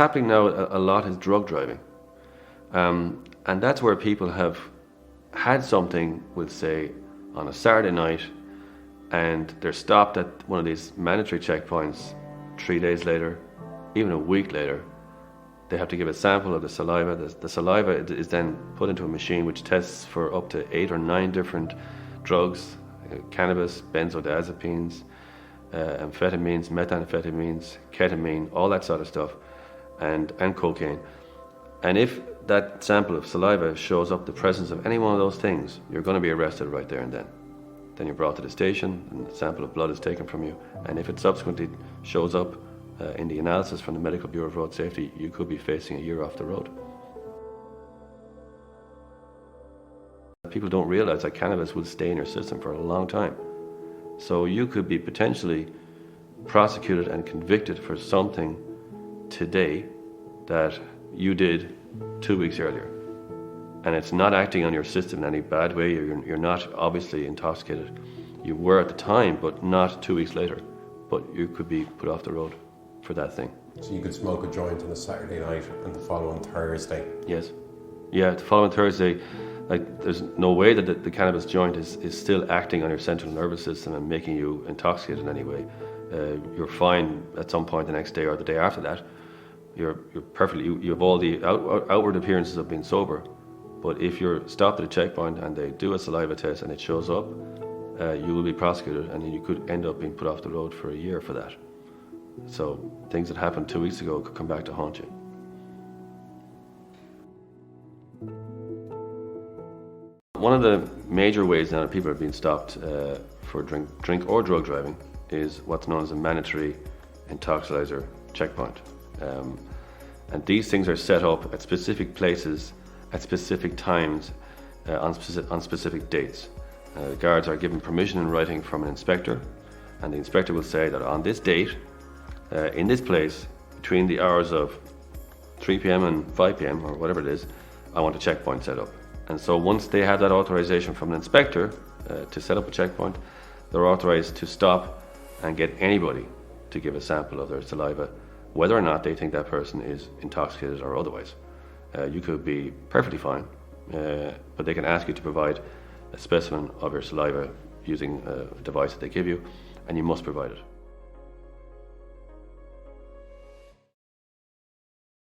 Happening now a lot is drug driving. And that's where people have had something, we'll say, on a Saturday night, and they're stopped at one of these mandatory checkpoints 3 days later, even a week later. They have to give a sample of the saliva. The saliva is then put into a machine which tests for up to 8 or 9 different drugs, cannabis, benzodiazepines, amphetamines, methamphetamines, ketamine, all that sort of stuff, and cocaine. And if that sample of saliva shows up the presence of any one of those things, you're going to be arrested right there and then. Then you're brought to the station, and a sample of blood is taken from you. And if it subsequently shows up in the analysis from the Medical Bureau of Road Safety, you could be facing a year off the road. People don't realize that cannabis will stay in your system for a long time. So you could be potentially prosecuted and convicted for something today that you did 2 weeks earlier. And it's not acting on your system in any bad way. You're not obviously intoxicated. You were at the time, but not 2 weeks later. But you could be put off the road for that thing. So you could smoke a joint on a Saturday night and the following Thursday? Yes. Yeah, the following Thursday, like, there's no way that the cannabis joint is still acting on your central nervous system and making you intoxicated in any way. You're fine at some point the next day or the day after that. You're perfectly, you have all the outward appearances of being sober. But if you're stopped at a checkpoint and they do a saliva test and it shows up, you will be prosecuted, and you could end up being put off the road for a year for that. So things that happened 2 weeks ago could come back to haunt you. One of the major ways now that people are being stopped for drink or drug driving is what's known as a mandatory intoxilizer checkpoint. And these things are set up at specific places, at specific times, on specific dates. Guards are given permission in writing from an inspector, and the inspector will say that on this date, in this place, between the hours of 3 p.m. and 5 p.m. or whatever it is, I want a checkpoint set up. And so once they have that authorization from an inspector to set up a checkpoint, they're authorized to stop and get anybody to give a sample of their saliva, whether or not they think that person is intoxicated or otherwise. You could be perfectly fine, but they can ask you to provide a specimen of your saliva using a device that they give you, and you must provide it.